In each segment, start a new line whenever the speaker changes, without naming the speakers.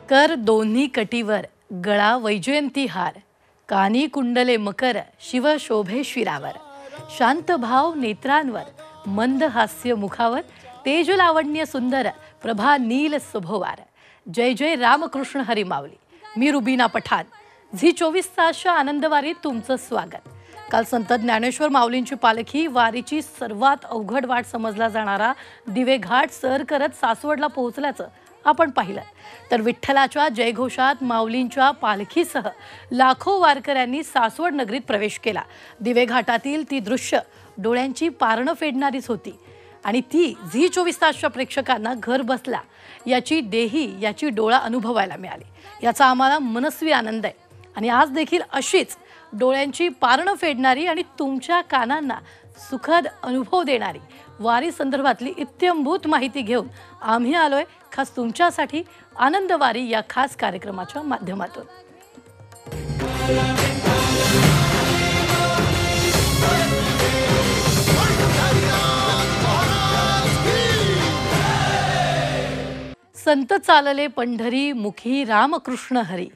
कर दोन्ही कटीवर गळा वैजयंती हार, कानी कुंडले मकर शिव शोभे शिरावर, शांत भाव नेत्रांवर मंद हास्य मुखावर, तेज लावण्य सुंदर प्रभा नील सुभोवार। जय जय रामकृष्ण हरी माऊली। मी रुबीना पठाण। झी 24 तासच्या आनंदवारीत तुमचं स्वागत। काल संत ज्ञानेश्वर माऊलींची पालखी वारीची सर्वात अवघड वाट समजला जाणारा दिवे घाट सर करत सासवडला पोहोचल्याचं आपण पाहिलं। तर विठ्ठलाच्या जयघोषात माऊलींच्या पालखीसह लाखो वारकऱ्यांनी सासवड नगरीत प्रवेश केला। दिवे घाटातील ती दृश्य डोळ्यांची पारणं फेडणारीच होती आणि ती झी 24 तासच्या प्रेक्षकांना घर बसला याची डोळा अनुभवायला मिळाली। याचा आम्हाला मनस्वी आनंद आहे आणि आज देखील अशीच डोळ्यांची पारणं फेडणारी आणि तुमच्या कानांना सुखद अनुभव देणारी वारी संदर्भातली इत्यंभूत माहिती घेऊन आम्ही आलोय खास तुमच्यासाठी आनंदवारी या खास कार्यक्रमाच्या माध्यमातून। संत चालले पंढरी मुखी रामकृष्ण हरी,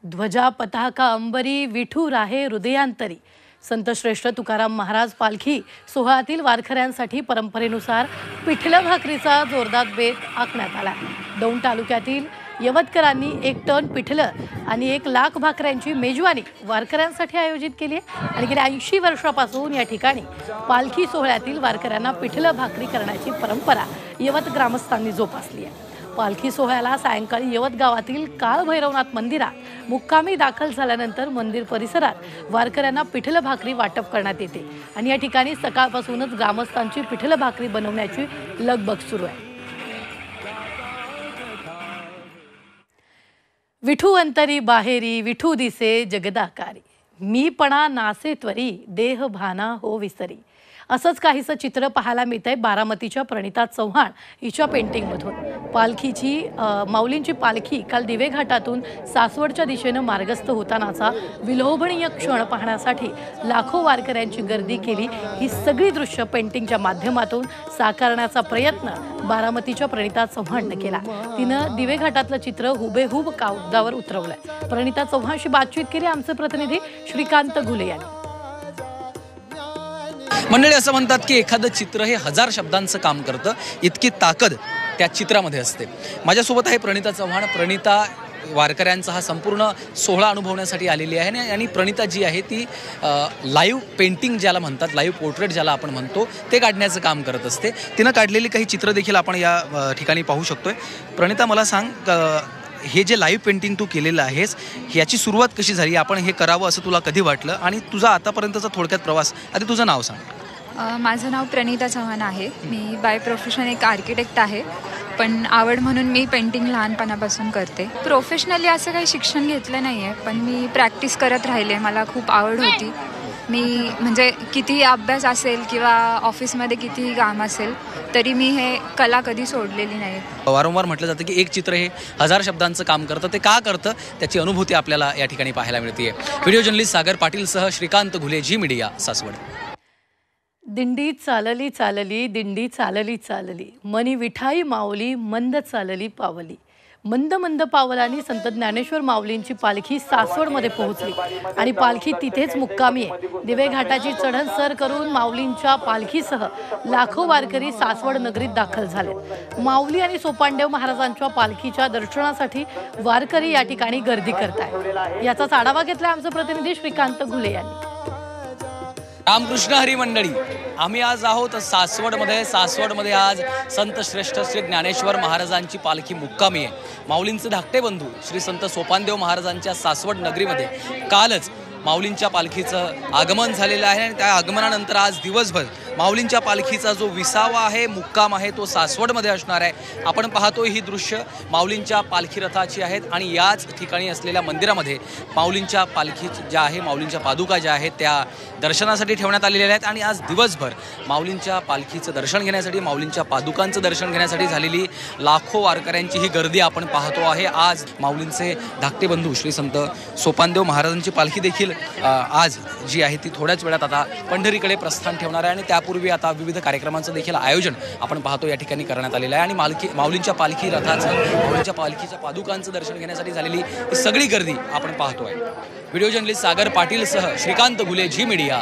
ध्वजा पताका अंबरी विठू राहे हृदयांतरी। संत श्रेष्ठ तुकाराम महाराज पालखी सोहळ्यातील वारकऱ्यांसाठी परंपरेनुसार पिठलं भाकरीचा जोरदार बेत आखण्यात आला। दौंड तालुक्यातील यवतकरांनी 1 टन पिठलं आणि 1 लाख भाकऱ्यांची मेजवानी वारकऱ्यांसाठी आयोजित केली आहे आणि गेल्या 80 वर्षापासून या ठिकाणी पालखी सोहळ्यातील वारकऱ्यांना पिठलं भाकरी करण्याची परंपरा यवत ग्रामस्थांनी जोपासली आहे। पालखी सोहळ्याला सायंकाळी यवत गावातील काळभैरवनाथ मंदिरात मुक्कामी दाखल झाल्यानंतर मंदिर परिसरात वारकऱ्यांना पिठलं भाकरी वाटप करण्यात येते आणि या ठिकाणी सकाळपासूनच ग्रामस्थांची पिठलं भाकरी बनवण्याची लगबग सुरू आहे। विठू अंतरी बाहेरी विठू दिसे जगदाकारी, मीपणा नासे त्वरी देह भाना हो विसरी। असंच काहीसं चित्र पाहायला मिळतंय बारामतीच्या प्रणिता चव्हाण हिच्या पेंटिंगमधून। माऊलींची पालखी काल दिवे घाटातून सासवडच्या दिशेनं मार्गस्थ होतानाचा विलोभनीय क्षण पाहण्यासाठी लाखो वारकऱ्यांची गर्दी केली। ही सगळी दृश्य पेंटिंगच्या माध्यमातून साकारण्याचा प्रयत्न बारामतीच्या प्रणिता चव्हाणने केला। तिनं दिवे घाटातलं चित्र हुबेहूब कागदावर उतरवलंय। प्रणिता चव्हाणशी बातचीत केली आमचे प्रतिनिधी श्रीकांत घुले यांनी।
मंडळी असं म्हणतात की एखादं चित्र हे 1000 शब्दांचं काम करतं, इतकी ताकद त्या चित्रामध्ये असते। माझ्यासोबत आहे प्रणिता चव्हाण। प्रणिता वारकऱ्यांचा हा संपूर्ण सोहळा अनुभवण्यासाठी आलेली आहे आणि प्रणिता जी आहे ती लाईव्ह पेंटिंग ज्याला म्हणतात, लाईव्ह पोर्ट्रेट ज्याला आपण म्हणतो, ते काढण्याचं काम करत असते। तिनं काढलेली काही चित्र देखील आपण या ठिकाणी पाहू शकतोय। प्रणिता मला सांग, हे जे लाईव्ह पेंटिंग तू केलेलं आहेस याची सुरुवात कशी झाली? आपण हे करावं असं तुला कधी वाटलं आणि तुझा आतापर्यंतचा थोडक्यात प्रवास? आधी तुझं नाव सांग।
माझं नाव प्रणिता चव्हाण आहे। मी बाय प्रोफेशन एक आर्किटेक्ट आहे, पण आवड म्हणून मी पेंटिंग लहानपणापासून करते। प्रोफेशनली असं काही शिक्षण घेतलं नाही आहे, पण मी प्रॅक्टिस करत राहिले। मला खूप आवड होती। मी म्हणजे कितीही अभ्यास असेल किंवा ऑफिसमध्ये कितीही काम असेल तरी मी हे कला कधी सोडलेली नाही।
वारंवार म्हटलं जातं की एक चित्र हे 1000 शब्दांचं काम करतं। ते का करतं त्याची अनुभूती आपल्याला या ठिकाणी पाहायला मिळते। व्हिडिओ जर्नलिस्ट सागर पाटीलसह श्रीकांत घुले, झी मीडिया, सासवड।
दिंडी चालली चालली, दिंडी चालली चालली, मनी विठाई माऊली मंद चालली पावली। मंद मंद पावलांनी संत ज्ञानेश्वर माऊलींची पालखी सासवडमध्ये पोहोचली आणि पालखी तिथेच मुक्कामी आहे। दिवे घाटाची चढण सर करून माऊलींच्या पालखीसह लाखो वारकरी सासवड नगरीत दाखल झाले। माऊली आणि सोपानदेव महाराजांच्या पालखीच्या दर्शनासाठी वारकरी या ठिकाणी गर्दी करतायत। याचाच आढावा घेतला आमचे प्रतिनिधी श्रीकांत घुले यांनी।
रामकृष्ण हरी मंडळी, आम्ही आज आहोत सासवडमध्ये आज संत श्रेष्ठ श्री ज्ञानेश्वर महाराजांची पालखी मुक्कामी आहे। माऊलींचे धाकटे बंधू श्री संत सोपानदेव महाराजांच्या सासवड नगरीमध्ये कालच माऊलींच्या पालखीचं आगमन झालेलं आहे आणि त्या आगमनानंतर आज दिवसभर माऊलींच्या पालखीचा जो विसावा आहे, मुक्काम आहे, तो सासवडमध्ये असणार आहे। आपण पाहतोय ही दृश्य माऊलींच्या पालखी रथाची आहेत आणि याच ठिकाणी असलेल्या मंदिरामध्ये माऊलींच्या पालखी ज्या आहे, माऊलींच्या पादुका ज्या आहेत त्या दर्शनासाठी ठेवण्यात आलेल्या आहेत आणि आज दिवसभर माऊलींच्या पालखीचं दर्शन घेण्यासाठी, माऊलींच्या पादुकांचं दर्शन घेण्यासाठी झालेली लाखो वारकऱ्यांची ही गर्दी आपण पाहतो आहे। आज माऊलींचे धाकटे बंधू श्री संत सोपानदेव महाराजांची पालखी देखील आज जी आहे ती थोड्याच वेळात आता पंढरीकडे प्रस्थान ठेवणार आहे आणि त्या त्यापूर्वी आता विविध कार्यक्रमांचं देखील आयोजन आपण पाहतो या ठिकाणी करण्यात आलेलं आहे आणि माऊलींच्या पालखी रथाचं, माऊलींच्या पालखीच्या पादुकांचं दर्शन घेण्यासाठी झालेली ही सगळी गर्दी आपण पाहतोय. व्हिडिओ जर्नलिस्ट सागर पाटीलसह श्रीकांत घुले, झी मीडिया,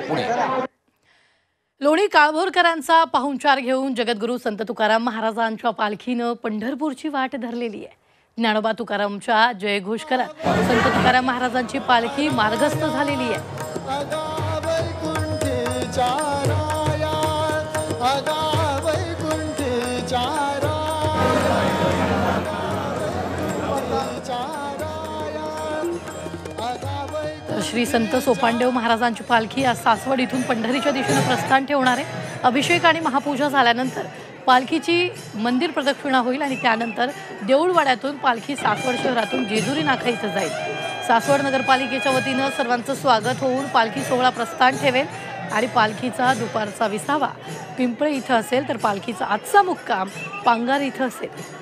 पुणे.
लोणी काळभोरकरांचा पाहुणचार घेऊन जगद्गुरू संत तुकाराम महाराजांच्या पालखीनं पंढरपूरची वाट धरलेली आहे. ज्ञानोबा तुकारामच्या जयघोष करत संत तुकाराम महाराजांची पालखी मार्गस्थ झालेली आहे. श्री संत सोपानदेव महाराजांची पालखी आज सासवड इथून पंढरीच्या दिशेने प्रस्थान ठेवणार आहे. अभिषेक आणि महापूजा झाल्यानंतर पालखीची मंदिर प्रदक्षिणा होईल आणि त्यानंतर देऊळवाड्यातून पालखी सासवड शहरातून जेजुरी नाका इथं जाईल. सासवड नगरपालिकेच्या वतीनं सर्वांचं स्वागत होऊन पालखी सोहळा प्रस्थान ठेवेल आणि पालखीचा दुपारचा विसावा पिंपळे इथं असेल तर पालखीचा आजचा मुक्काम पांगार इथं असेल.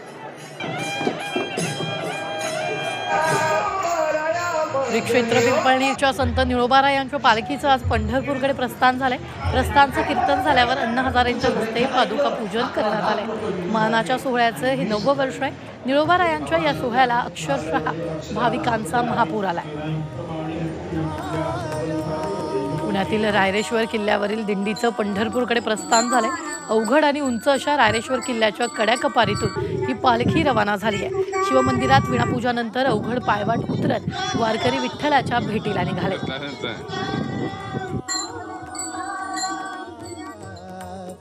श्री क्षेत्र पिंपळणीच्या संत निळोबारायांच्या पालखीचं आज पंढरपूरकडे प्रस्थान झालंय. प्रस्थानाचं कीर्तन झाल्यावर अण्णा हजारेंच्या हस्ते पादुका पूजन करण्यात आलंय. मानाच्या सोहळ्याचं हे 9वं वर्ष आहे. निळोबारायांच्या या सोहळ्याला अक्षरशः भाविकांचा महापूर आलाय. पुण्यातील रायरेश्वर किल्ल्यावरील दिंडीचं पंढरपूरकडे प्रस्थान झालंय. अवघड आणि उंच अशा रायरेश्वर किल्ल्याच्या कड्याकपारीतून ही पालखी रवाना झाली आहे. शिवमंदिरात विणापूजानंतर अवघड पायवाट उतरत वारकरी विठ्ठलाच्या भेटीला निघाले.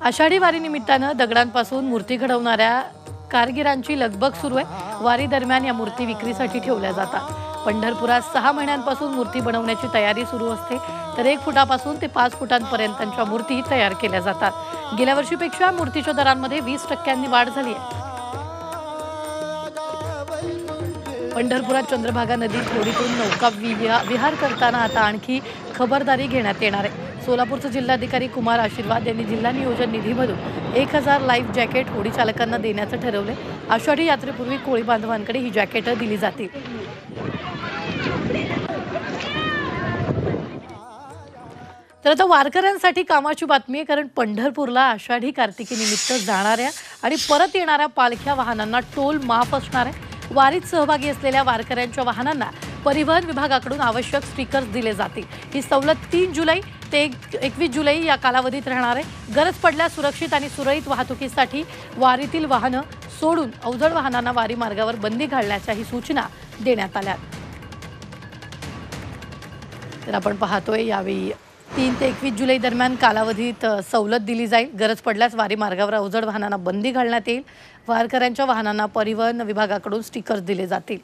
आषाढी वारी निमित्तानं दगडांपासून मूर्ती घडवणाऱ्या कारगिरांची लगबग सुरू आहे. वारी दरम्यान या मूर्ती विक्रीसाठी ठेवल्या जातात. पंढरपुरात 6 महिन्यांपासून मूर्ती बनवण्याची तयारी सुरू असते, तर 1 फुटापासून ते 5 फुटांपर्यंतच्या मूर्ती तयार केल्या जातात. गेल्या वर्षीपेक्षा मूर्तीच्या दरांमध्ये 20% वाढ झाली आहे. पंढरपुरात चंद्रभागा नदीत होडीतून नौका विहार करताना आता आणखी खबरदारी घेण्यात येणार आहे. सोलापूरचे जिल्हाधिकारी कुमार आशीर्वाद यांनी जिल्हा नियोजन निधीमधून 1000 लाईफ जॅकेट होडी चालकांना देण्याचं ठरवलंय. आषाढी यात्रेपूर्वी कोळी बांधवांकडे ही जॅकेटं दिली जातील. तर आता वारकऱ्यांसाठी कामाची बातमी आहे, कारण पंढरपूरला आषाढी कार्तिकी निमित्त जाणाऱ्या आणि परत येणाऱ्या पालख्या वाहनांना टोल माफ असणार आहे. वारीत सहभागी असलेल्या वारकऱ्यांच्या वाहनांना परिवहन विभागाकडून आवश्यक स्टिकर्स दिले जातील. ही सवलत 3 जुलै ते 21 जुलै या कालावधीत राहणार आहे. गरज पडल्यास सुरक्षित आणि सुरळीत वाहतुकीसाठी वारीतील वाहनं सोडून अवजड वाहनांना वारी मार्गावर बंदी घालण्याच्याही सूचना देण्यात आल्या. तर आपण पाहतोय यावेळी 3 ते 21 जुलै दरम्यान कालावधीत सवलत दिली जाईल. गरज पडल्यास वारी मार्गावर अवजड वाहनांना बंदी घालण्यात येईल. वारकऱ्यांच्या वाहनांना परिवहन विभागाकडून स्टिकर्स दिले जातील.